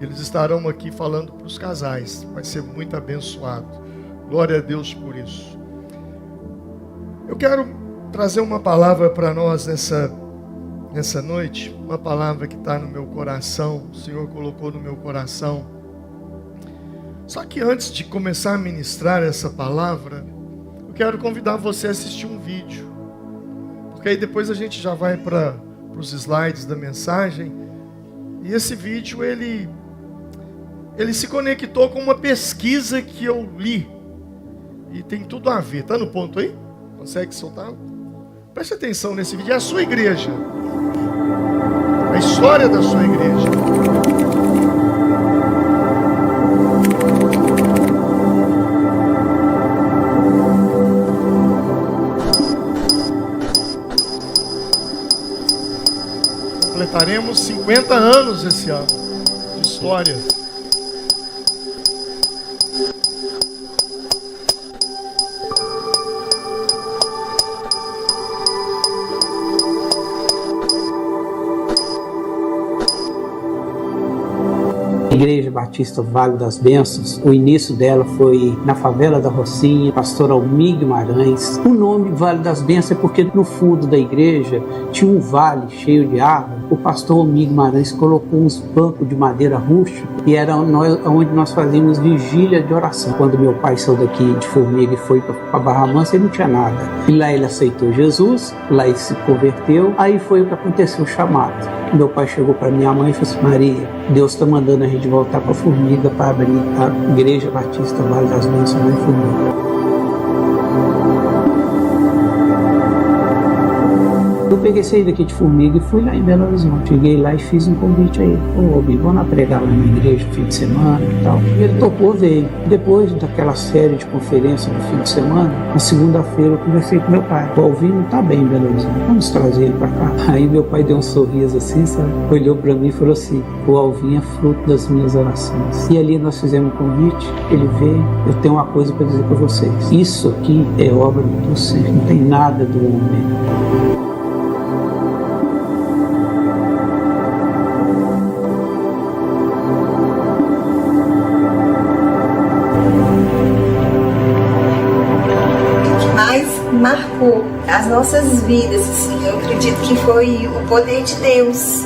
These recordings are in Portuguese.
Eles estarão aqui falando para os casais. Vai ser muito abençoado. Glória a Deus por isso. Eu quero trazer uma palavra para nós nessa noite. Uma palavra que está no meu coração. O Senhor colocou no meu coração. Só que antes de começar a ministrar essa palavra, eu quero convidar você a assistir um vídeo. Porque aí depois a gente já vai para os slides da mensagem. E esse vídeo, ele se conectou com uma pesquisa que eu li. E tem tudo a ver. Está no ponto aí? Consegue soltar? Preste atenção nesse vídeo. É a sua igreja. A história da sua igreja. Completaremos 50 anos esse ano de história. Igreja Batista Vale das Bênçãos, o início dela foi na favela da Rocinha, pastor Almir Guimarães. O nome Vale das Bênçãos é porque no fundo da igreja tinha um vale cheio de árvore. O pastor Almir Guimarães colocou uns bancos de madeira rústica e era onde nós fazíamos vigília de oração. Quando meu pai saiu daqui de Formiga e foi para Barra Mansa, ele não tinha nada. E lá ele aceitou Jesus, lá ele se converteu, aí foi o que aconteceu, o chamado. Meu pai chegou para minha mãe e falou assim: Maria, Deus está mandando a gente voltar para Formiga para abrir a Igreja Batista Vale das Bênçãos lá em Formiga. Eu peguei, saí daqui de Formiga e fui lá em Belo Horizonte. Cheguei lá e fiz um convite a ele. Ô, Bi, vamos lá pregar lá na igreja no fim de semana e tal. E ele topou, veio. Depois daquela série de conferências no fim de semana, na segunda-feira eu conversei com meu pai. O Alvin não tá bem em Belo Horizonte, vamos trazer ele pra cá. Aí meu pai deu um sorriso assim, sabe? Olhou pra mim e falou assim: o Alvin é fruto das minhas orações. E ali nós fizemos um convite, ele veio. Eu tenho uma coisa para dizer para vocês. Isso aqui é obra do Senhor, não tem nada do homem. Marcou as nossas vidas, assim. Eu acredito que foi o poder de Deus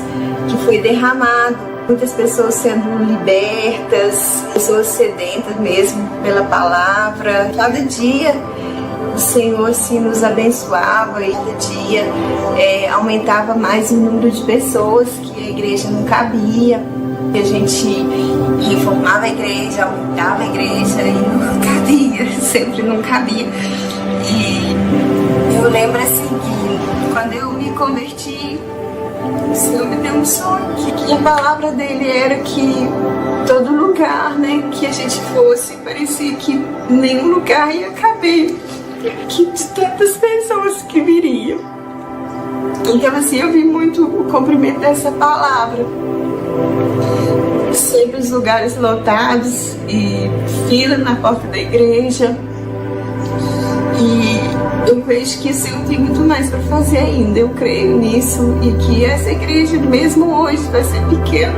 que foi derramado, muitas pessoas sendo libertas, pessoas sedentas mesmo pela palavra. Cada dia o Senhor assim nos abençoava e cada dia aumentava mais o número de pessoas que a igreja não cabia. A gente reformava a igreja, aumentava a igreja e não cabia, sempre não cabia. E eu lembro assim que quando eu me converti, o Senhor me deu um sonho, que a palavra dele era que todo lugar, né, que a gente fosse, parecia que nenhum lugar ia caber que de tantas pessoas que viriam. Então assim, eu vi muito o cumprimento dessa palavra. Sempre os lugares lotados e fila na porta da igreja. E eu vejo que o Senhor tem muito mais para fazer ainda. Eu creio nisso e que essa igreja, mesmo hoje, vai ser pequena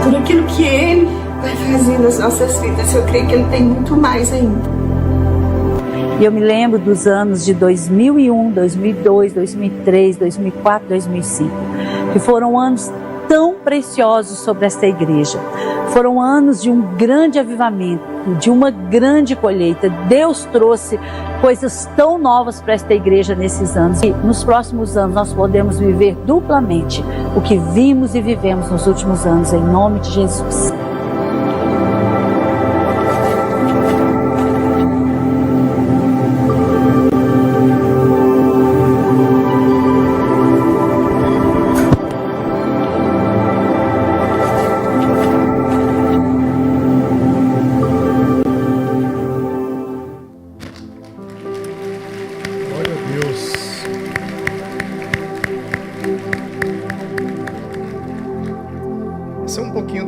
por aquilo que Ele vai fazer nas nossas vidas. Eu creio que Ele tem muito mais ainda. E eu me lembro dos anos de 2001, 2002, 2003, 2004, 2005, que foram anos tão preciosos sobre esta igreja. Foram anos de um grande avivamento, de uma grande colheita. Deus trouxe coisas tão novas para esta igreja nesses anos. E nos próximos anos nós podemos viver duplamente o que vimos e vivemos nos últimos anos, em nome de Jesus.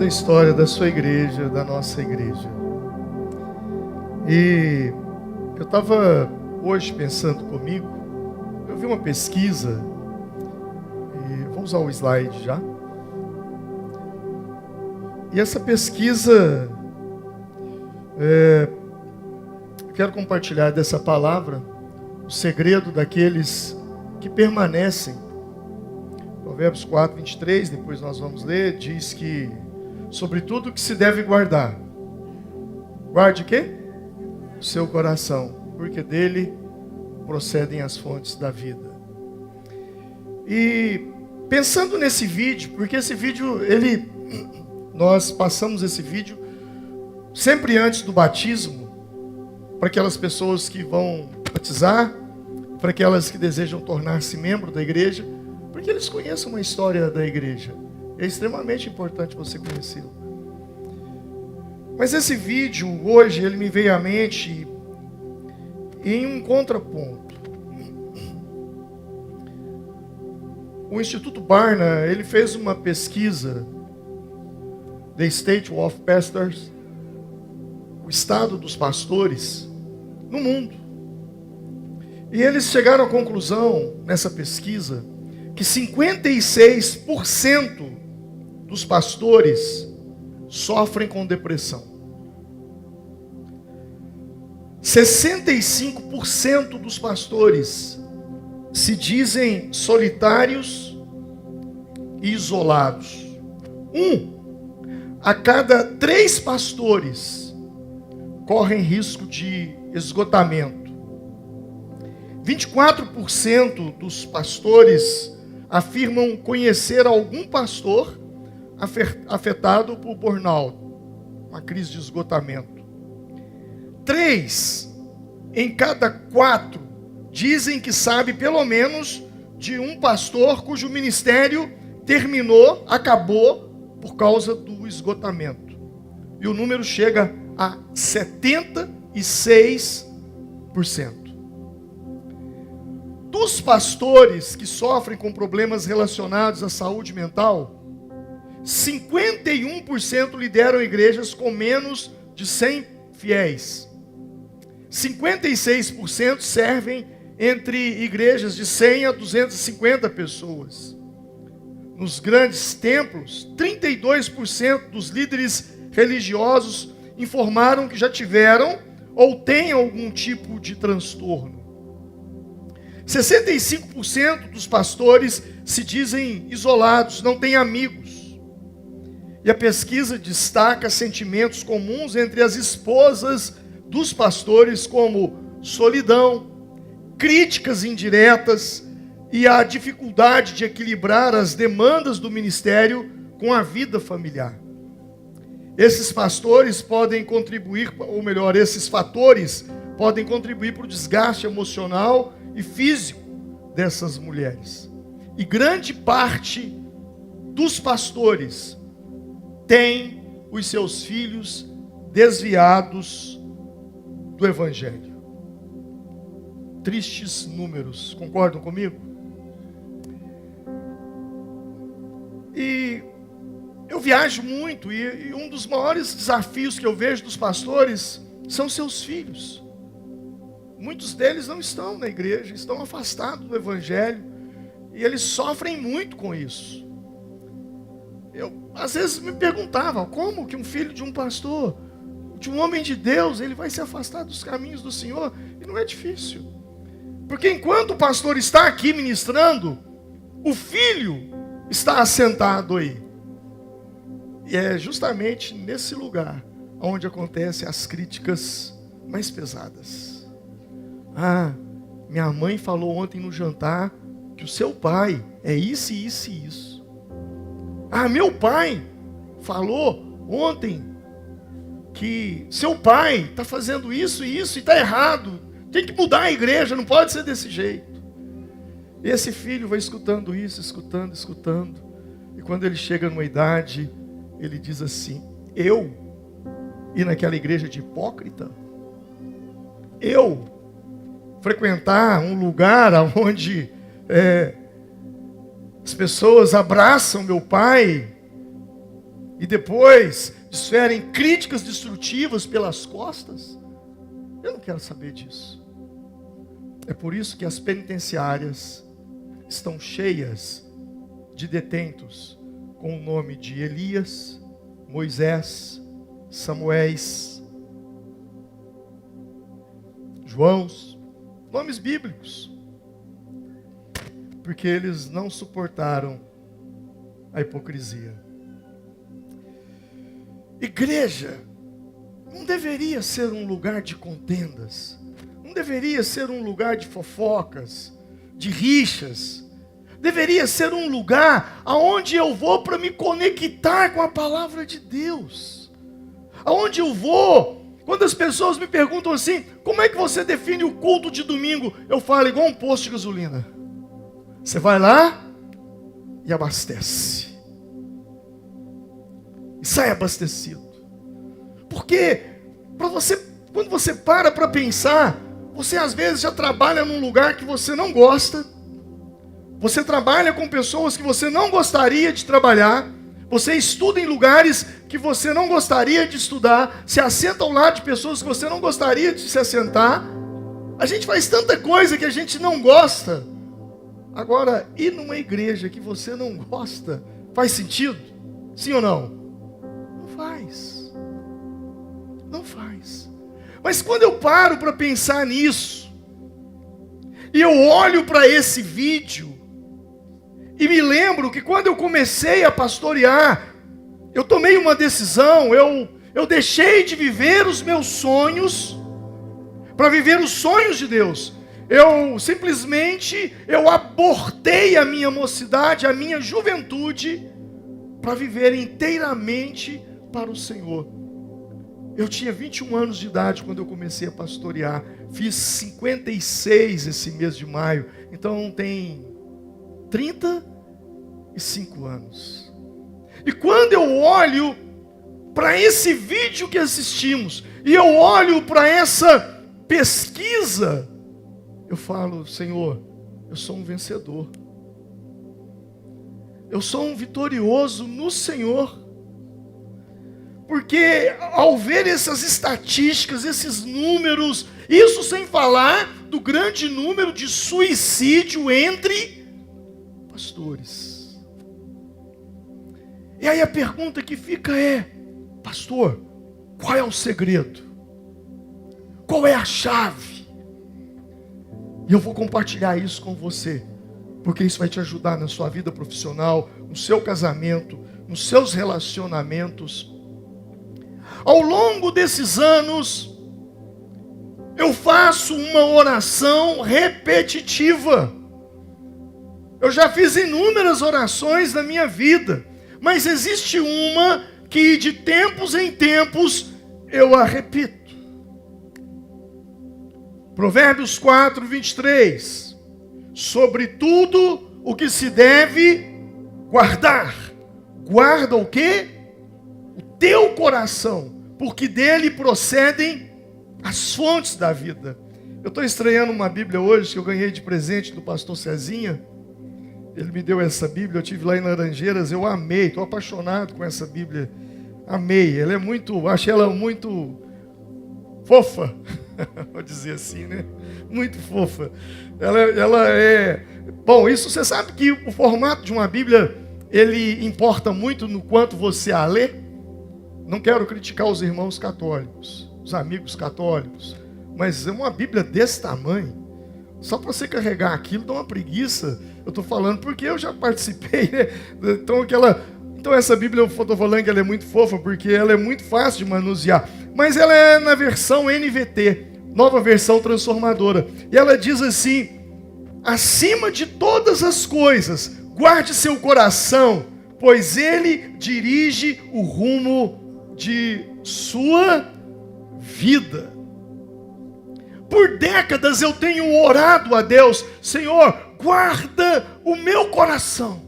História da sua igreja, da nossa igreja. E eu estava hoje pensando comigo, eu vi uma pesquisa, e vou usar o slide já. E essa pesquisa, quero compartilhar dessa palavra, o segredo daqueles que permanecem. Provérbios 4, 23, depois nós vamos ler, diz que sobre tudo que se deve guardar. Guarde o quê? O seu coração, porque dele procedem as fontes da vida. E pensando nesse vídeo, porque esse vídeo, nós passamos esse vídeo sempre antes do batismo, para aquelas pessoas que vão batizar, para aquelas que desejam tornar-se membro da igreja, porque eles conheçam uma história da igreja. É extremamente importante você conhecê-lo. Mas esse vídeo, hoje, ele me veio à mente em um contraponto. O Instituto Barna, ele fez uma pesquisa, The State of Pastors, o estado dos pastores no mundo. E eles chegaram à conclusão, nessa pesquisa, que 56% dos pastores sofrem com depressão. 65% dos pastores se dizem solitários e isolados. 1 a cada 3 pastores correm risco de esgotamento. 24% dos pastores afirmam conhecer algum pastor afetado por burnout, uma crise de esgotamento. 3 em cada 4 dizem que sabe pelo menos de um pastor cujo ministério acabou por causa do esgotamento. E o número chega a 76%. Dos pastores que sofrem com problemas relacionados à saúde mental, 51% lideram igrejas com menos de 100 fiéis. 56% servem entre igrejas de 100 a 250 pessoas. Nos grandes templos, 32% dos líderes religiosos informaram que já tiveram ou têm algum tipo de transtorno. 65% dos pastores se dizem isolados, não têm amigos. E a pesquisa destaca sentimentos comuns entre as esposas dos pastores, como solidão, críticas indiretas e a dificuldade de equilibrar as demandas do ministério com a vida familiar. Esses pastores podem contribuir, ou melhor, esses fatores podem contribuir para o desgaste emocional e físico dessas mulheres. E grande parte dos pastores tem os seus filhos desviados do Evangelho. Tristes números, concordam comigo? E eu viajo muito e um dos maiores desafios que eu vejo dos pastores são seus filhos. Muitos deles não estão na igreja, estão afastados do Evangelho e eles sofrem muito com isso. Eu, às vezes, me perguntava, como que um filho de um pastor, de um homem de Deus, ele vai se afastar dos caminhos do Senhor? E não é difícil. Porque enquanto o pastor está aqui ministrando, o filho está assentado aí. E é justamente nesse lugar onde acontecem as críticas mais pesadas. Ah, minha mãe falou ontem no jantar que o seu pai é isso, isso e isso. Ah, meu pai falou ontem que seu pai está fazendo isso e isso e está errado. Tem que mudar a igreja, não pode ser desse jeito. E esse filho vai escutando isso, escutando. E quando ele chega numa idade, ele diz assim: eu ir naquela igreja de hipócrita? Eu frequentar um lugar onde as pessoas abraçam meu pai e depois desferem críticas destrutivas pelas costas? Eu não quero saber disso. É por isso que as penitenciárias estão cheias de detentos com o nome de Elias, Moisés, Samuéis, Joãos, nomes bíblicos, porque eles não suportaram a hipocrisia. Igreja não deveria ser um lugar de contendas, não deveria ser um lugar de fofocas, de rixas. Deveria ser um lugar aonde eu vou para me conectar com a palavra de Deus. Aonde eu vou, quando as pessoas me perguntam assim, como é que você define o culto de domingo? Eu falo igual um posto de gasolina. Você vai lá e abastece. E sai abastecido. Porque quando você para pensar, você às vezes já trabalha num lugar que você não gosta. Você trabalha com pessoas que você não gostaria de trabalhar. Você estuda em lugares que você não gostaria de estudar. Se assenta ao lado de pessoas que você não gostaria de se assentar. A gente faz tanta coisa que a gente não gosta. Agora, ir numa igreja que você não gosta, faz sentido? Sim ou não? Não faz. Não faz. Mas quando eu paro para pensar nisso, e eu olho para esse vídeo, e me lembro que quando eu comecei a pastorear, eu tomei uma decisão, eu deixei de viver os meus sonhos, para viver os sonhos de Deus. Eu simplesmente abortei a minha mocidade, a minha juventude, para viver inteiramente para o Senhor. Eu tinha 21 anos de idade quando eu comecei a pastorear. Fiz 56 esse mês de maio. Então tem 35 anos. E quando eu olho para esse vídeo que assistimos, e eu olho para essa pesquisa, eu falo, Senhor, eu sou um vencedor. Eu sou um vitorioso no Senhor. Porque ao ver essas estatísticas, esses números, isso sem falar do grande número de suicídio entre pastores. E aí a pergunta que fica é, pastor, qual é o segredo? Qual é a chave? E eu vou compartilhar isso com você, porque isso vai te ajudar na sua vida profissional, no seu casamento, nos seus relacionamentos. Ao longo desses anos, eu faço uma oração repetitiva. Eu já fiz inúmeras orações na minha vida, mas existe uma que de tempos em tempos eu a repito. Provérbios 4, 23. Sobre tudo o que se deve guardar. Guarda o quê? O teu coração, porque dele procedem as fontes da vida. Eu estou estreando uma Bíblia hoje que eu ganhei de presente do pastor Cezinha. Ele me deu essa Bíblia, eu tive lá em Laranjeiras, eu amei, estou apaixonado com essa Bíblia. Amei, ela é achei ela muito fofa, vou dizer assim, né? Muito fofa. Ela é... Bom, isso você sabe que o formato de uma Bíblia, ele importa muito no quanto você a lê. Não quero criticar os irmãos católicos, os amigos católicos, mas é uma Bíblia desse tamanho. Só para você carregar aquilo dá uma preguiça. Eu estou falando porque eu já participei, né? Então essa Bíblia, eu estou falando que ela é muito fofa, porque ela é muito fácil de manusear. Mas ela é na versão NVT, nova versão transformadora. E ela diz assim, acima de todas as coisas, guarde seu coração, pois ele dirige o rumo de sua vida. Por décadas eu tenho orado a Deus, Senhor, guarda o meu coração.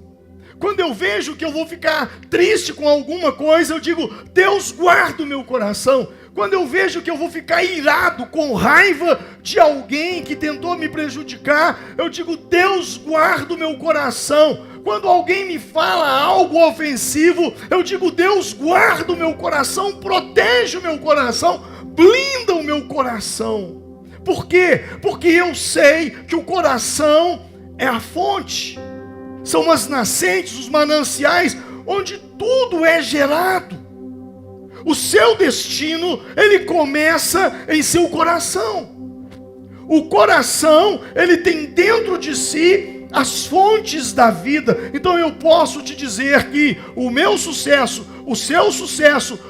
Quando eu vejo que eu vou ficar triste com alguma coisa, eu digo, Deus, guarda o meu coração. Quando eu vejo que eu vou ficar irado, com raiva de alguém que tentou me prejudicar, eu digo, Deus, guarda o meu coração. Quando alguém me fala algo ofensivo, eu digo, Deus, guarda o meu coração, protege o meu coração, blinda o meu coração. Por quê? Porque eu sei que o coração é a fonte. São as nascentes, os mananciais, onde tudo é gerado. O seu destino, ele começa em seu coração. O coração, ele tem dentro de si as fontes da vida. Então eu posso te dizer que o meu sucesso,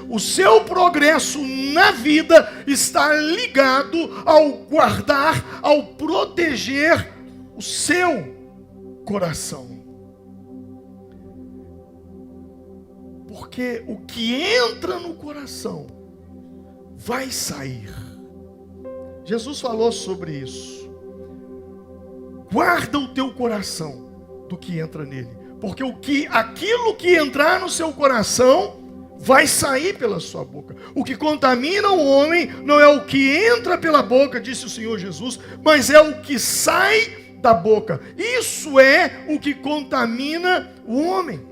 o seu progresso na vida está ligado ao guardar, ao proteger o seu coração. Porque o que entra no coração vai sair. Jesus falou sobre isso. Guarda o teu coração do que entra nele. Porque aquilo que entrar no seu coração vai sair pela sua boca. O que contamina o homem não é o que entra pela boca, disse o Senhor Jesus, mas é o que sai da boca. Isso é o que contamina o homem.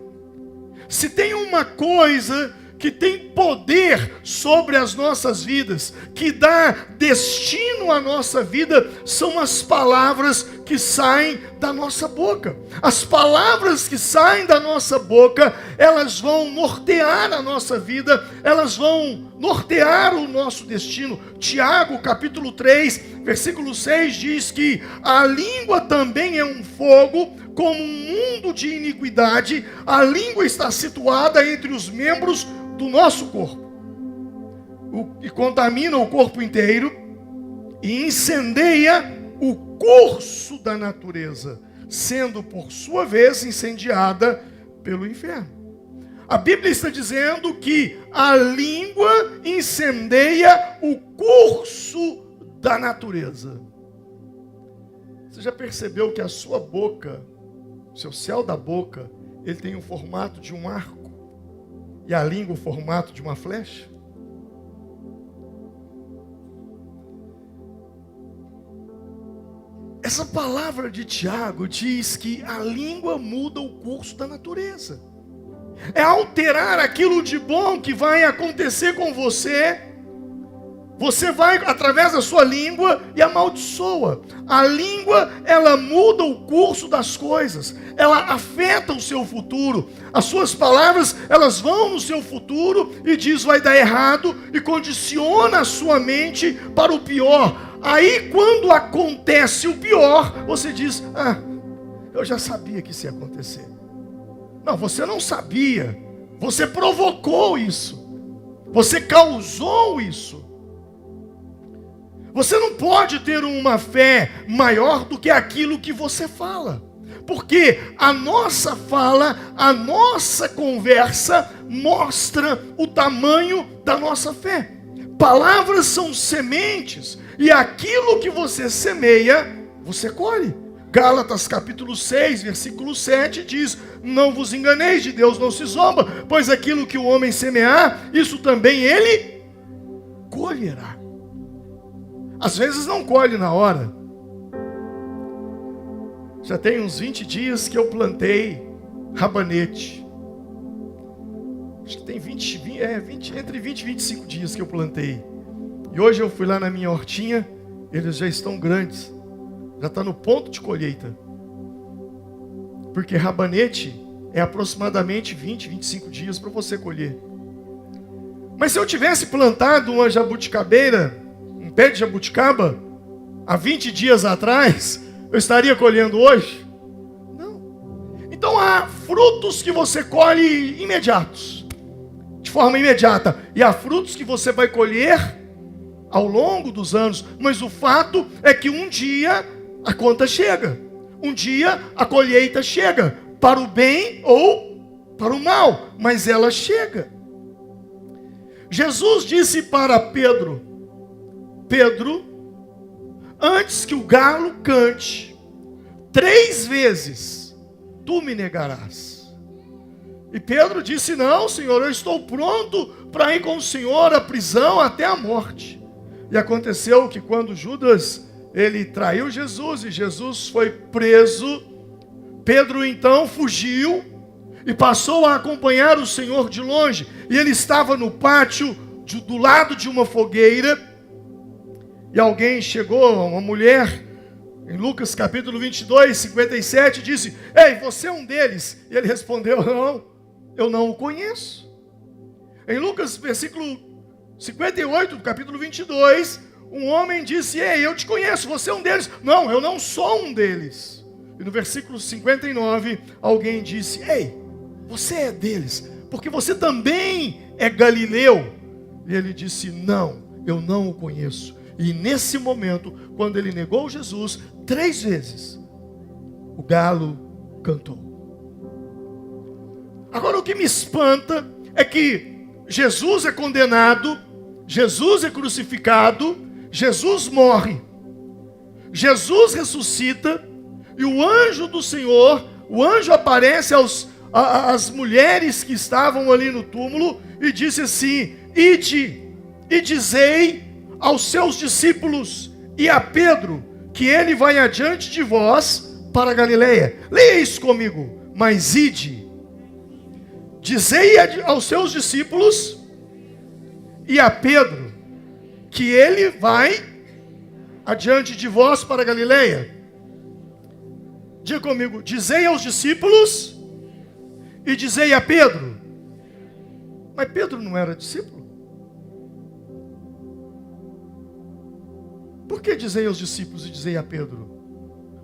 Se tem uma coisa que tem poder sobre as nossas vidas, que dá destino à nossa vida, são as palavras que saem da nossa boca. As palavras que saem da nossa boca, elas vão nortear a nossa vida, elas vão nortear o nosso destino. Tiago, capítulo 3, versículo 6, diz que a língua também é um fogo, como um mundo de iniquidade. A língua está situada entre os membros do nosso corpo, e contamina o corpo inteiro e incendeia o curso da natureza, sendo por sua vez incendiada pelo inferno. A Bíblia está dizendo que a língua incendeia o curso da natureza. Você já percebeu que a sua boca, o seu céu da boca, ele tem o formato de um arco? E a língua o formato de uma flecha? Essa palavra de Tiago diz que a língua muda o curso da natureza. É alterar aquilo de bom que vai acontecer com você. Você vai, através da sua língua, e amaldiçoa. A língua, ela muda o curso das coisas. Ela afeta o seu futuro. As suas palavras, elas vão no seu futuro e diz vai dar errado e condiciona a sua mente para o pior. Aí, quando acontece o pior, você diz, eu já sabia que isso ia acontecer. Não, você não sabia. Você provocou isso. Você causou isso. Você não pode ter uma fé maior do que aquilo que você fala. Porque a nossa fala, a nossa conversa mostra o tamanho da nossa fé. Palavras são sementes e aquilo que você semeia, você colhe. Gálatas capítulo 6, versículo 7 diz: não vos enganeis, de Deus não se zomba, pois aquilo que o homem semear, isso também ele colherá. Às vezes não colhe na hora. Já tem uns 20 dias que eu plantei rabanete. Acho que tem entre 20 e 25 dias que eu plantei. E hoje eu fui lá na minha hortinha, eles já estão grandes. Já está no ponto de colheita. Porque rabanete é aproximadamente 20, 25 dias para você colher. Mas se eu tivesse plantado uma jabuticabeira, um pé de jabuticaba, há 20 dias atrás, eu estaria colhendo hoje? Não. Então há frutos que você colhe imediatos, de forma imediata, e há frutos que você vai colher ao longo dos anos, mas o fato é que um dia a conta chega, um dia a colheita chega, para o bem ou para o mal, mas ela chega. Jesus disse para Pedro, antes que o galo cante 3 vezes, tu me negarás. E Pedro disse, não, Senhor, eu estou pronto para ir com o Senhor à prisão até a morte. E aconteceu que quando Judas, ele traiu Jesus e Jesus foi preso, Pedro então fugiu e passou a acompanhar o Senhor de longe. E ele estava no pátio, do lado de uma fogueira, e alguém chegou, uma mulher, em Lucas capítulo 22, 57, disse, ei, você é um deles? E ele respondeu, não, eu não o conheço. Em Lucas, versículo 58, do capítulo 22, um homem disse: ei, eu te conheço, você é um deles. Não, eu não sou um deles. E no versículo 59, alguém disse: ei, você é deles, porque você também é galileu. E ele disse: não, eu não o conheço. E nesse momento, quando ele negou Jesus 3 vezes, o galo cantou. Agora, o que me espanta é que Jesus é condenado, Jesus é crucificado, Jesus morre, Jesus ressuscita, e o anjo do Senhor, o anjo aparece às mulheres que estavam ali no túmulo e disse assim: ide e dizei aos seus discípulos e a Pedro que ele vai adiante de vós para a Galileia. Leia isso comigo. Mas ide, dizei aos seus discípulos e a Pedro que ele vai adiante de vós para a Galileia. Diga comigo: dizei aos discípulos e dizei a Pedro. Mas Pedro não era discípulo? Por que dizei aos discípulos e dizei a Pedro?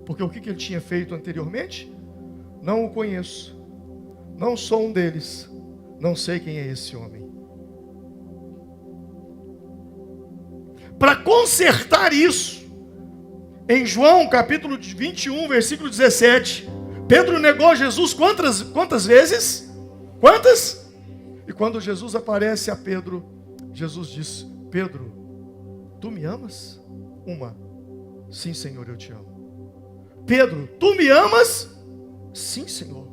Porque o que ele tinha feito anteriormente? Não o conheço, não sou um deles, não sei quem é esse homem. Para consertar isso, em João capítulo 21, versículo 17, Pedro negou Jesus quantas vezes? Quantas? E quando Jesus aparece a Pedro, Jesus diz: Pedro, tu me amas? Uma: sim, Senhor, eu te amo. Pedro, tu me amas? Sim, Senhor,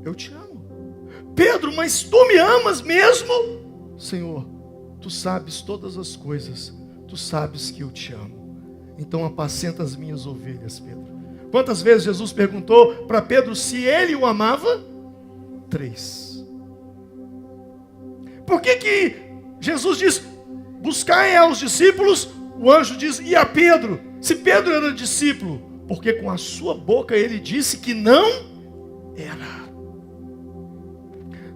eu te amo. Pedro, mas tu me amas mesmo? Senhor, tu sabes todas as coisas, tu sabes que eu te amo. Então apacenta as minhas ovelhas, Pedro. Quantas vezes Jesus perguntou para Pedro se ele o amava? 3. Por que Jesus diz: buscai aos discípulos? O anjo diz: e a Pedro? Se Pedro era discípulo, porque com a sua boca ele disse que não era.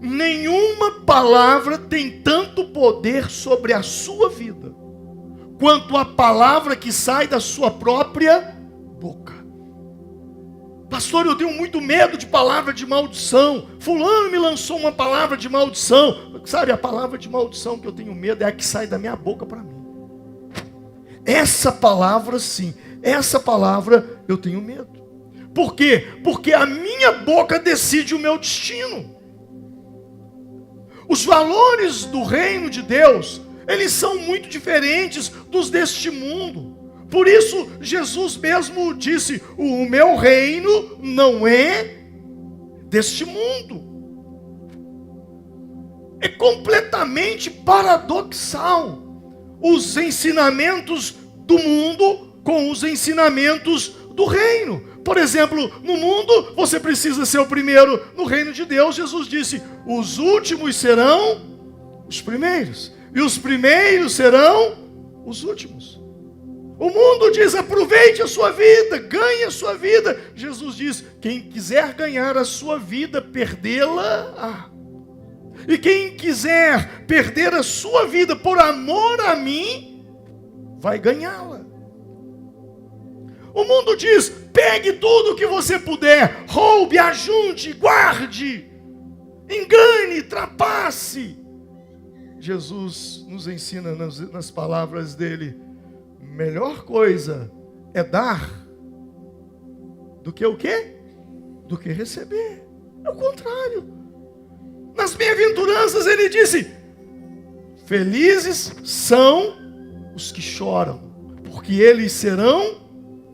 Nenhuma palavra tem tanto poder sobre a sua vida quanto a palavra que sai da sua própria boca. Pastor, eu tenho muito medo de palavra de maldição. Fulano me lançou uma palavra de maldição. Sabe, a palavra de maldição que eu tenho medo é a que sai da minha boca para mim. Essa palavra sim, essa palavra eu tenho medo. Por quê? Porque a minha boca decide o meu destino. Os valores do reino de Deus, eles são muito diferentes dos deste mundo. Por isso, Jesus mesmo disse: o meu reino não é deste mundo. É completamente paradoxal os ensinamentos do mundo com os ensinamentos do reino. Por exemplo, no mundo você precisa ser o primeiro. No reino de Deus, Jesus disse: os últimos serão os primeiros, e os primeiros serão os últimos. O mundo diz: aproveite a sua vida, ganhe a sua vida. Jesus diz: quem quiser ganhar a sua vida, perdê-la. E quem quiser perder a sua vida por amor a mim, vai ganhá-la. O mundo diz: pegue tudo que você puder, roube, ajunte, guarde, engane, trapace. Jesus nos ensina nas palavras dele: melhor coisa é dar do que o quê? Do que receber. É o contrário. Nas bem-aventuranças ele disse: felizes são os que choram, porque eles serão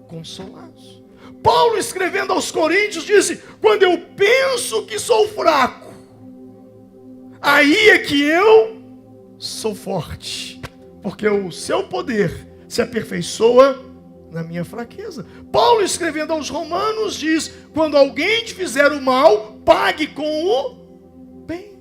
consolados. Paulo, escrevendo aos Coríntios, disse: quando eu penso que sou fraco, aí é que eu sou forte, porque o seu poder se aperfeiçoa na minha fraqueza. Paulo, escrevendo aos Romanos, diz: quando alguém te fizer o mal, pague com o bem.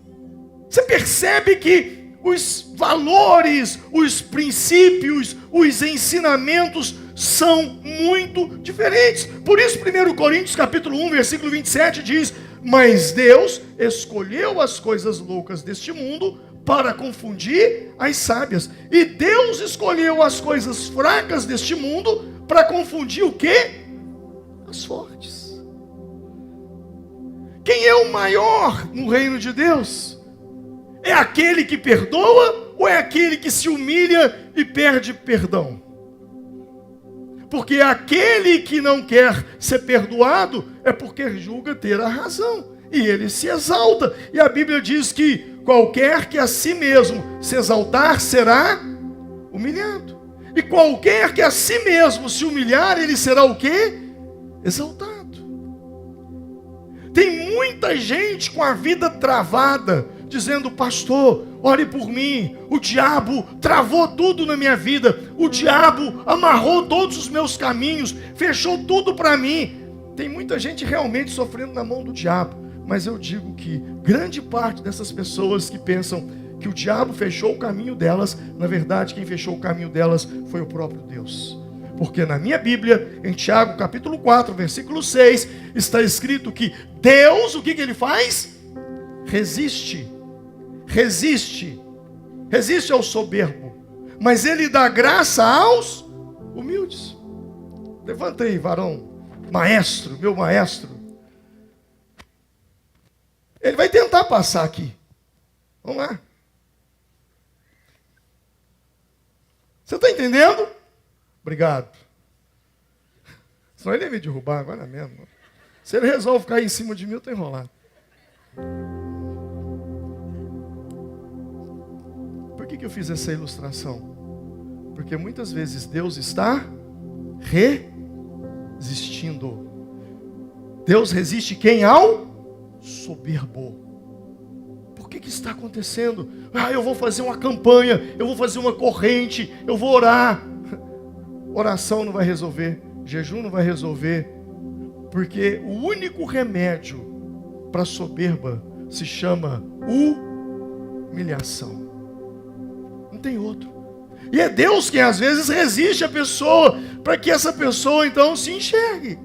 Você percebe que os valores, os princípios, os ensinamentos são muito diferentes. Por isso 1 Coríntios capítulo 1, versículo 27 diz: mas Deus escolheu as coisas loucas deste mundo para confundir as sábias. E Deus escolheu as coisas fracas deste mundo para confundir o quê? As fortes. Quem é o maior no reino de Deus? É aquele que perdoa ou é aquele que se humilha e perde perdão? Porque aquele que não quer ser perdoado é porque julga ter a razão. E ele se exalta. E a Bíblia diz que qualquer que a si mesmo se exaltar será humilhado. E qualquer que a si mesmo se humilhar, ele será o quê? Exaltado. Tem muita gente com a vida travada, dizendo: pastor, ore por mim, o diabo travou tudo na minha vida, o diabo amarrou todos os meus caminhos, fechou tudo para mim. Tem muita gente realmente sofrendo na mão do diabo, mas eu digo que grande parte dessas pessoas que pensam que o diabo fechou o caminho delas, na verdade quem fechou o caminho delas foi o próprio Deus. Porque na minha Bíblia, em Tiago capítulo 4, versículo 6, está escrito que Deus, o que ele faz? Resiste ao soberbo, mas ele dá graça aos humildes. Levanta aí, varão, maestro, meu maestro. Ele vai tentar passar aqui. Vamos lá. Você está entendendo? Obrigado. Senão ele ia me derrubar agora mesmo. Se ele resolve cair em cima de mim, eu estou enrolado. Por que eu fiz essa ilustração? Porque muitas vezes Deus está resistindo. Deus resiste quem? Ao soberbo. Por que está acontecendo? Eu vou fazer uma campanha, eu vou fazer uma corrente, eu vou orar. Oração não vai resolver, jejum não vai resolver, porque o único remédio para a soberba se chama humilhação. Não tem outro. E é Deus quem às vezes resiste a pessoa, para que essa pessoa então se enxergue.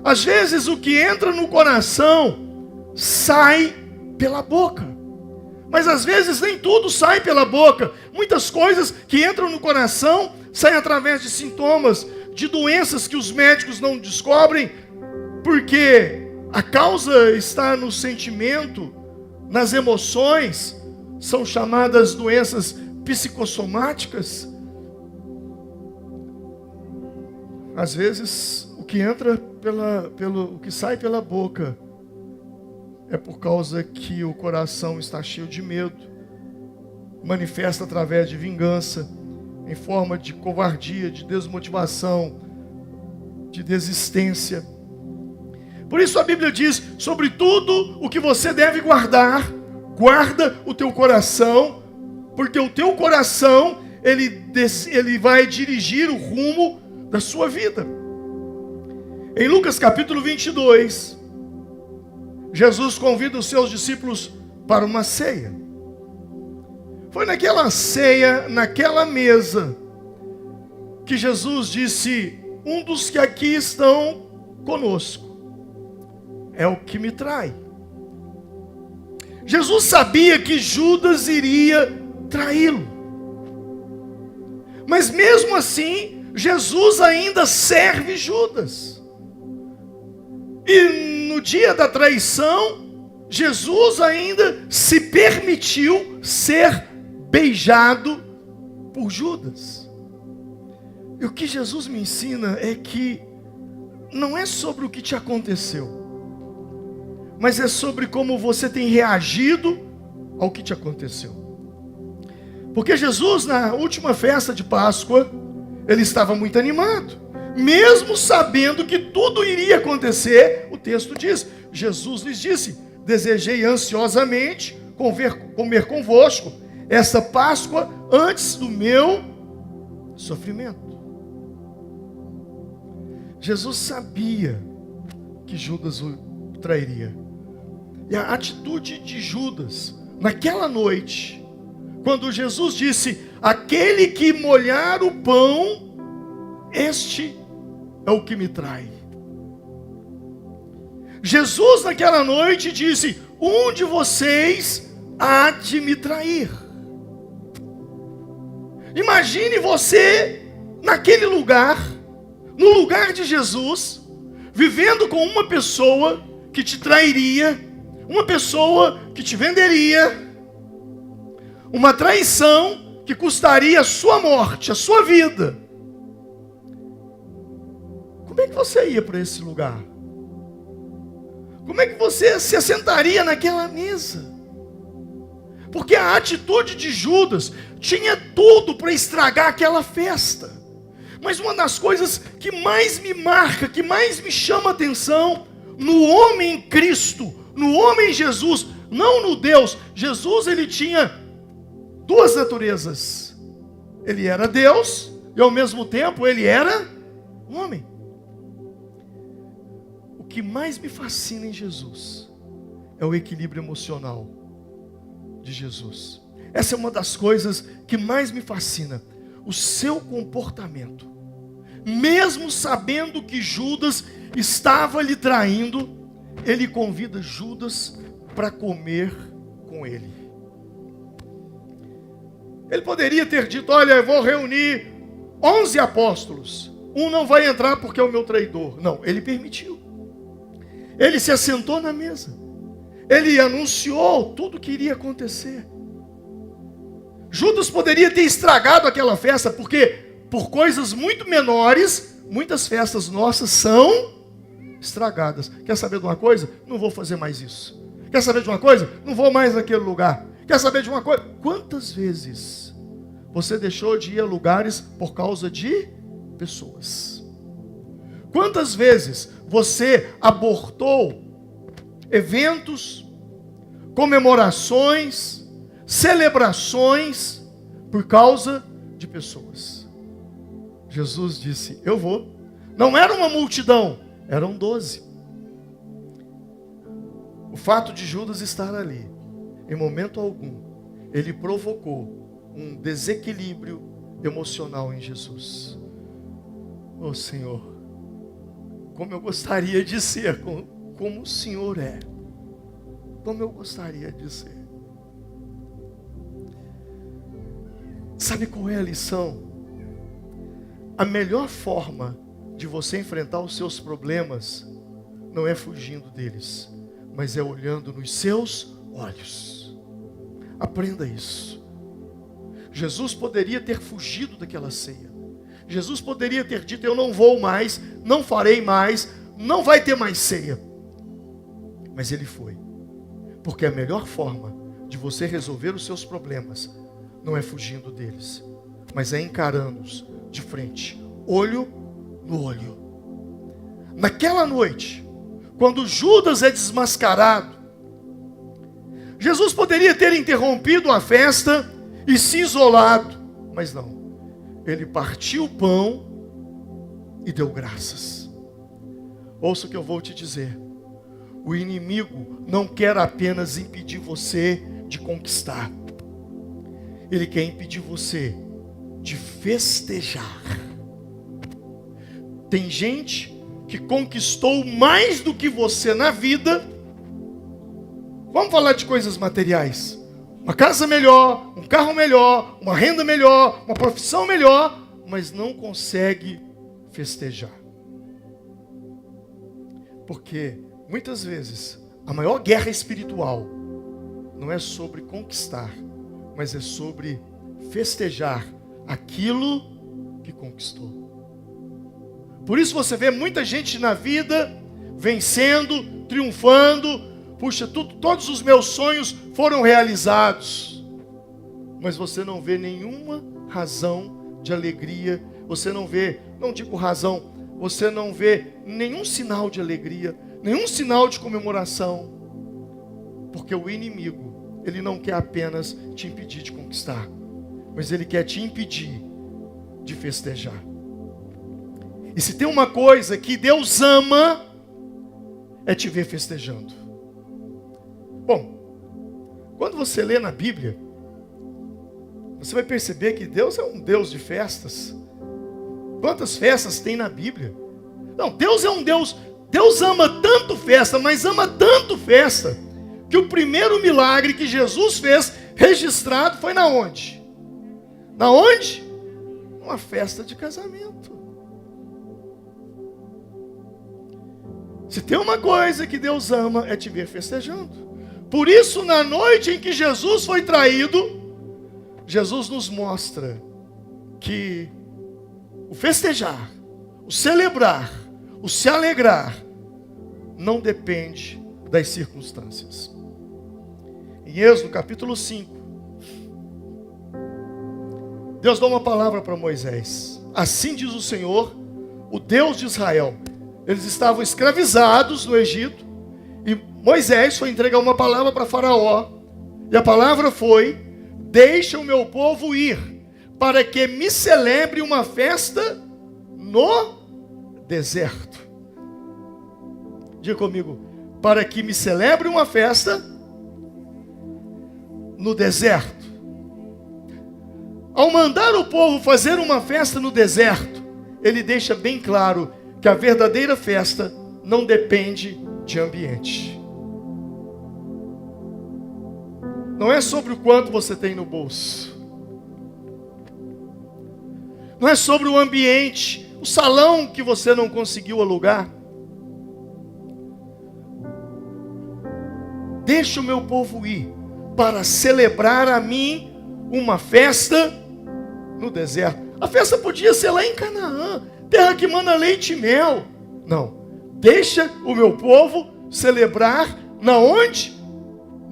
Às vezes o que entra no coração sai pela boca. Mas às vezes nem tudo sai pela boca. Muitas coisas que entram no coração saem através de sintomas, de doenças que os médicos não descobrem, porque a causa está no sentimento, nas emoções. São chamadas doenças psicossomáticas. Às vezes o que entra o que sai pela boca é por causa que o coração está cheio de medo, manifesta através de vingança, em forma de covardia, de desmotivação, de desistência. Por isso a Bíblia diz: sobre tudo o que você deve guardar, guarda o teu coração, porque o teu coração, ele vai dirigir o rumo da sua vida. Em Lucas capítulo 22, Jesus convida os seus discípulos para uma ceia. Foi naquela ceia, naquela mesa, que Jesus disse: um dos que aqui estão conosco é o que me trai. Jesus sabia que Judas iria traí-lo. Mas mesmo assim, Jesus ainda serve Judas. E no dia da traição, Jesus ainda se permitiu ser beijado por Judas. E o que Jesus me ensina é que não é sobre o que te aconteceu, mas é sobre como você tem reagido ao que te aconteceu. Porque Jesus, na última festa de Páscoa, ele estava muito animado. Mesmo sabendo que tudo iria acontecer, o texto diz, Jesus lhes disse: desejei ansiosamente comer convosco essa Páscoa antes do meu sofrimento. Jesus sabia que Judas o trairia. E a atitude de Judas, naquela noite, quando Jesus disse: aquele que molhar o pão, este é o que me trai. Jesus naquela noite disse: um de vocês há de me trair. Imagine você naquele lugar, no lugar de Jesus, vivendo com uma pessoa que te trairia, uma pessoa que te venderia, uma traição que custaria a sua morte, a sua vida. Como é que você ia para esse lugar? Como é que você se assentaria naquela mesa? Porque a atitude de Judas tinha tudo para estragar aquela festa. Mas uma das coisas que mais me marca, que mais me chama a atenção, no homem Cristo, no homem Jesus, não no Deus. Jesus, ele tinha duas naturezas. Ele era Deus e ao mesmo tempo ele era homem. O que mais me fascina em Jesus é o equilíbrio emocional de Jesus. Essa é uma das coisas que mais me fascina. O seu comportamento. Mesmo sabendo que Judas estava lhe traindo, ele convida Judas para comer com ele. Ele poderia ter dito: olha, eu vou reunir 11 apóstolos. Um não vai entrar porque é o meu traidor. Não, ele permitiu. Ele se assentou na mesa. Ele anunciou tudo o que iria acontecer. Judas poderia ter estragado aquela festa, porque por coisas muito menores, muitas festas nossas são estragadas. Quer saber de uma coisa? Não vou fazer mais isso. Quer saber de uma coisa? Não vou mais naquele lugar. Quer saber de uma coisa? Quantas vezes você deixou de ir a lugares por causa de pessoas? Quantas vezes você abortou eventos, comemorações, celebrações por causa de pessoas? Jesus disse: eu vou. Não era uma multidão, eram 12. O fato de Judas estar ali, em momento algum, ele provocou um desequilíbrio emocional em Jesus. Oh Senhor, como eu gostaria de ser como o Senhor é. Como eu gostaria de ser. Sabe qual é a lição? A melhor forma de você enfrentar os seus problemas não é fugindo deles, mas é olhando nos seus olhos. Aprenda isso. Jesus poderia ter fugido daquela ceia. Jesus poderia ter dito: eu não vou mais, não farei mais, não vai ter mais ceia. Mas ele foi. Porque a melhor forma de você resolver os seus problemas não é fugindo deles, mas é encarando-os de frente, olho no olho. Naquela noite, quando Judas é desmascarado, Jesus poderia ter interrompido a festa e se isolado, mas não. Ele partiu o pão e deu graças. Ouça o que eu vou te dizer. O inimigo não quer apenas impedir você de conquistar. Ele quer impedir você de festejar. Tem gente que conquistou mais do que você na vida. Vamos falar de coisas materiais. Uma casa melhor, um carro melhor, uma renda melhor, uma profissão melhor, mas não consegue festejar. Porque muitas vezes a maior guerra espiritual não é sobre conquistar, mas é sobre festejar aquilo que conquistou. Por isso você vê muita gente na vida vencendo, triunfando. Puxa, todos os meus sonhos foram realizados. Mas você não vê nenhuma razão de alegria. Você não vê, não digo razão, você não vê nenhum sinal de alegria, nenhum sinal de comemoração. Porque o inimigo, ele não quer apenas te impedir de conquistar, mas ele quer te impedir de festejar. E se tem uma coisa que Deus ama, é te ver festejando. Bom, quando você lê na Bíblia, você vai perceber que Deus é um Deus de festas. Quantas festas tem na Bíblia? Não, Deus é um Deus, Deus ama tanto festa, mas ama tanto festa, que o primeiro milagre que Jesus fez, registrado, foi na onde? Na onde? Uma festa de casamento. Se tem uma coisa que Deus ama, é te ver festejando. Por isso, na noite em que Jesus foi traído, Jesus nos mostra que o festejar, o celebrar, o se alegrar, não depende das circunstâncias. Em Êxodo capítulo 5, Deus dá uma palavra para Moisés. Assim diz o Senhor, o Deus de Israel. Eles estavam escravizados no Egito, e Moisés foi entregar uma palavra para Faraó. E a palavra foi: deixa o meu povo ir, para que me celebre uma festa no deserto. Diga comigo: para que me celebre uma festa no deserto. Ao mandar o povo fazer uma festa no deserto, ele deixa bem claro que a verdadeira festa não depende de ambiente. Não é sobre o quanto você tem no bolso. Não é sobre o ambiente, o salão que você não conseguiu alugar. Deixa o meu povo ir para celebrar a mim uma festa no deserto. A festa podia ser lá em Canaã, terra que manda leite e mel. Não. Deixa o meu povo celebrar na onde?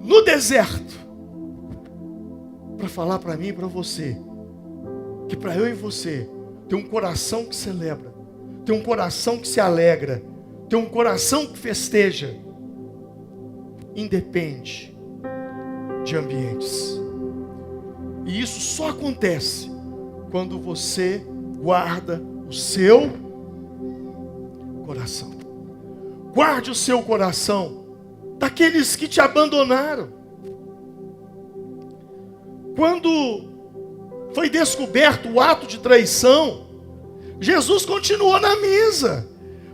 No deserto. Para falar para mim e para você que para eu e você tem um coração que celebra, tem um coração que se alegra, tem um coração que festeja, independe de ambientes. E isso só acontece quando você guarda o seu coração. Guarde o seu coração daqueles que te abandonaram. Quando foi descoberto o ato de traição, Jesus continuou na mesa,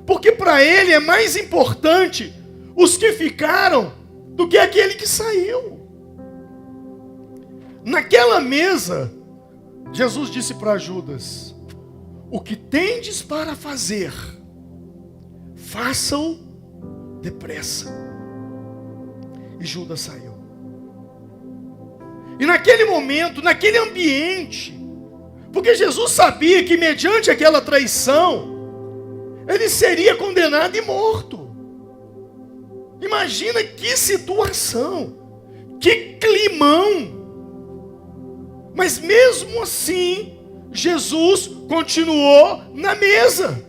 porque para ele é mais importante os que ficaram do que aquele que saiu. Naquela mesa, Jesus disse para Judas: o que tendes para fazer, faça-o depressa. E Judas saiu. E naquele momento, naquele ambiente, porque Jesus sabia que mediante aquela traição, ele seria condenado e morto. Imagina que situação, que climão. Mas mesmo assim, Jesus continuou na mesa,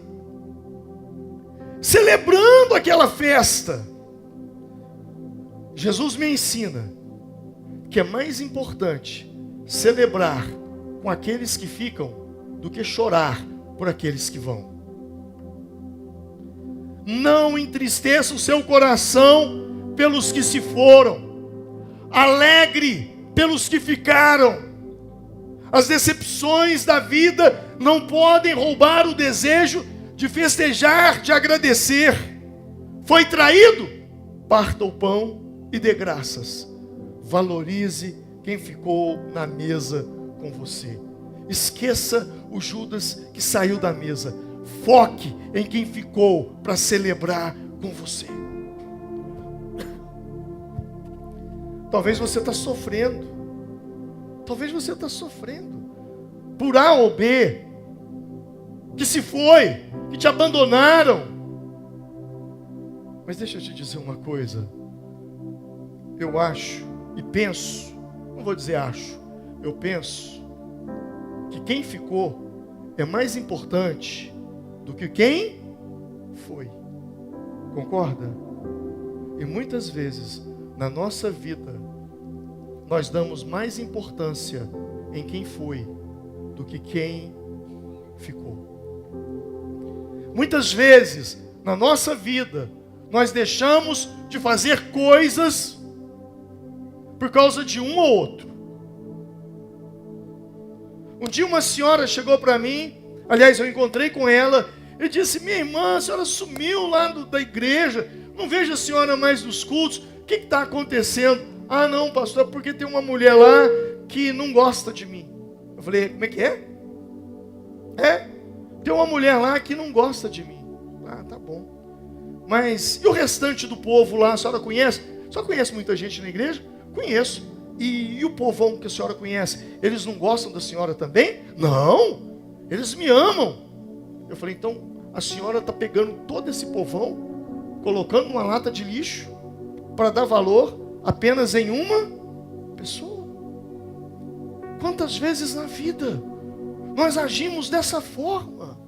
celebrando aquela festa. Jesus me ensina que é mais importante celebrar com aqueles que ficam do que chorar por aqueles que vão. Não entristeça o seu coração pelos que se foram. Alegre pelos que ficaram. As decepções da vida não podem roubar o desejo de festejar, de agradecer. Foi traído? Parta o pão e dê graças. Valorize quem ficou na mesa com você. Esqueça o Judas que saiu da mesa. Foque em quem ficou para celebrar com você. Talvez você está sofrendo. Talvez você está sofrendo por A ou B que se foi, que te abandonaram. Mas deixa eu te dizer uma coisa. Eu acho e penso, não vou dizer acho, eu penso que quem ficou é mais importante do que quem foi. Concorda? E muitas vezes na nossa vida nós damos mais importância em quem foi do que quem ficou. Muitas vezes na nossa vida nós deixamos de fazer coisas por causa de um ou outro. Um dia uma senhora chegou para mim, aliás, eu encontrei com ela, e disse: minha irmã, a senhora sumiu lá da igreja, não vejo a senhora mais nos cultos. o que está acontecendo? Ah, não, pastor, é porque tem uma mulher lá que não gosta de mim. Eu falei, como é que é? Tem uma mulher lá que não gosta de mim. Ah, tá bom. Mas e o restante do povo lá, a senhora conhece? A senhora conhece muita gente na igreja? Conheço. E o povão que a senhora conhece, eles não gostam da senhora também? Não, eles me amam. Eu falei, então a senhora está pegando todo esse povão, colocando numa lata de lixo, para dar valor apenas em uma pessoa. Quantas vezes na vida nós agimos dessa forma?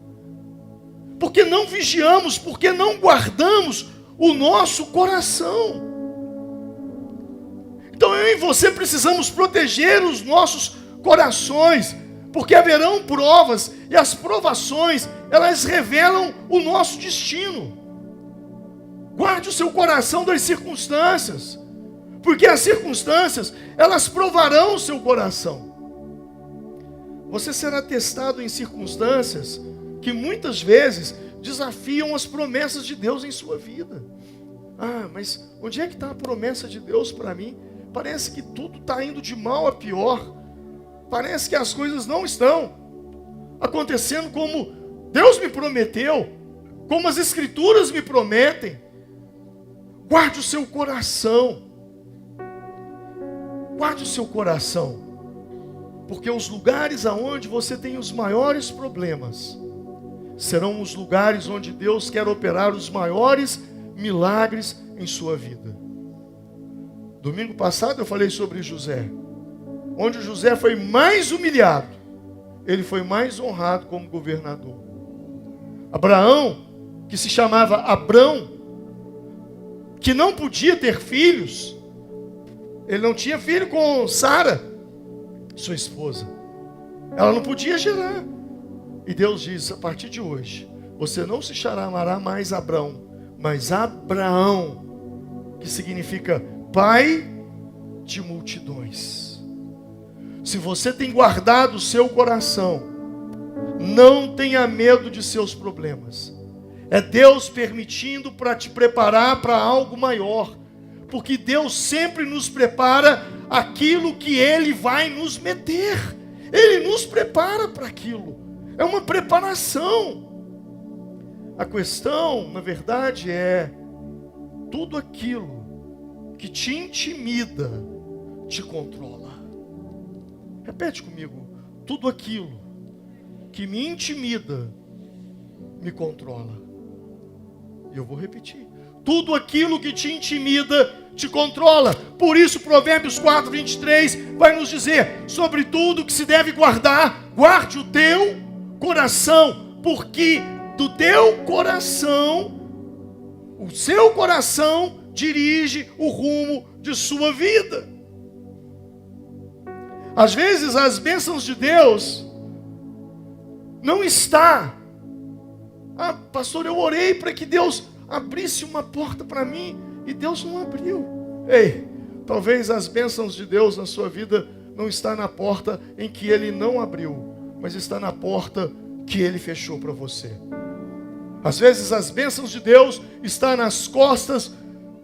Porque não vigiamos, porque não guardamos o nosso coração. Então eu e você precisamos proteger os nossos corações, porque haverão provas, e as provações, elas revelam o nosso destino. Guarde o seu coração das circunstâncias, porque as circunstâncias, elas provarão o seu coração. Você será testado em circunstâncias que muitas vezes desafiam as promessas de Deus em sua vida. Ah, mas onde é que está a promessa de Deus para mim? Parece que tudo está indo de mal a pior. Parece que as coisas não estão acontecendo como Deus me prometeu, como as Escrituras me prometem. Guarde o seu coração. Guarde o seu coração. Porque os lugares aonde você tem os maiores problemas serão os lugares onde Deus quer operar os maiores milagres em sua vida. Domingo passado eu falei sobre José. Onde José foi mais humilhado, ele foi mais honrado como governador. Abraão, que se chamava Abrão, que não podia ter filhos, ele não tinha filho com Sara, sua esposa. Ela não podia gerar. E Deus diz, a partir de hoje, você não se chamará mais Abrão, mas Abraão, que significa pai de multidões. Se você tem guardado o seu coração, não tenha medo de seus problemas. É Deus permitindo para te preparar para algo maior. Porque Deus sempre nos prepara aquilo que Ele vai nos meter. Ele nos prepara para aquilo. É uma preparação. A questão, na verdade, é tudo aquilo que te intimida, te controla. Repete comigo. Tudo aquilo que me intimida, me controla. E eu vou repetir. Tudo aquilo que te intimida, te controla. Por isso, Provérbios 4, 23 vai nos dizer: sobre tudo que se deve guardar, guarde o teu coração, porque do teu coração, o seu coração dirige o rumo de sua vida. Às vezes as bênçãos de Deus não está. Ah, pastor, eu orei para que Deus abrisse uma porta para mim e Deus não abriu. Ei, talvez as bênçãos de Deus na sua vida não está na porta em que Ele não abriu, mas está na porta que Ele fechou para você. Às vezes as bênçãos de Deus estão nas costas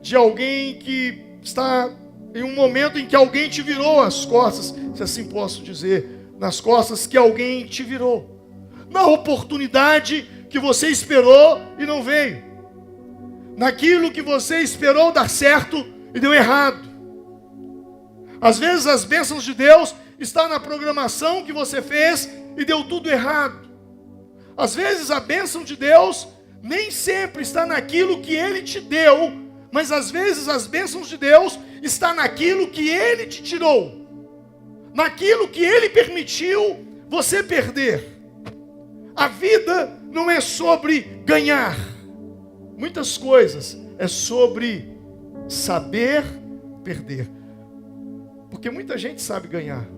de alguém que está em um momento em que alguém te virou as costas, se assim posso dizer, nas costas que alguém te virou, na oportunidade que você esperou e não veio, naquilo que você esperou dar certo e deu errado. Às vezes as bênçãos de Deus estão na programação que você fez e deu tudo errado. Às vezes a bênção de Deus nem sempre está naquilo que Ele te deu, mas às vezes as bênçãos de Deus estão naquilo que Ele te tirou, naquilo que Ele permitiu você perder. A vida não é sobre ganhar. Muitas coisas é sobre saber perder. Porque muita gente sabe ganhar,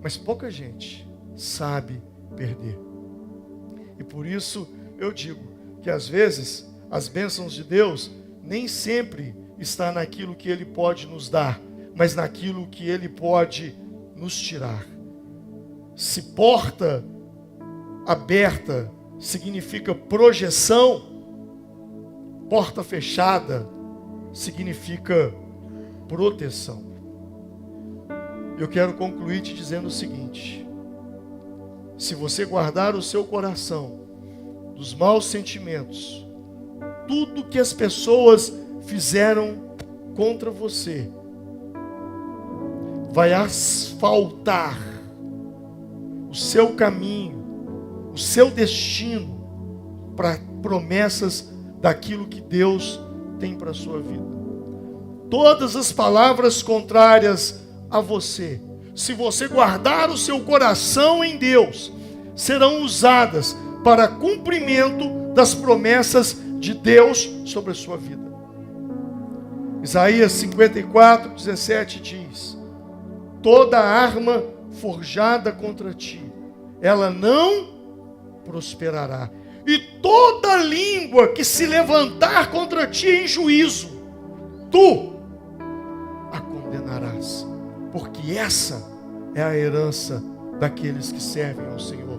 mas pouca gente sabe perder. E por isso eu digo que às vezes as bênçãos de Deus nem sempre está naquilo que Ele pode nos dar, mas naquilo que Ele pode nos tirar. Se porta aberta significa projeção, porta fechada significa proteção. Eu quero concluir te dizendo o seguinte: se você guardar o seu coração dos maus sentimentos, tudo que as pessoas fizeram contra você vai asfaltar o seu caminho, o seu destino para promessas daquilo que Deus tem para a sua vida. Todas as palavras contrárias a você, se você guardar o seu coração em Deus, serão usadas para cumprimento das promessas de Deus sobre a sua vida. Isaías 54, 17 diz: toda arma forjada contra ti, ela não prosperará. E toda língua que se levantar contra ti em juízo, tu a condenarás. Porque essa é a herança daqueles que servem ao Senhor,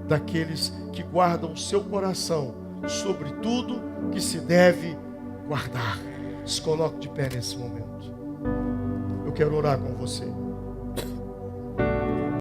daqueles que guardam o seu coração sobre tudo que se deve guardar. Se coloque de pé nesse momento. Eu quero orar com você.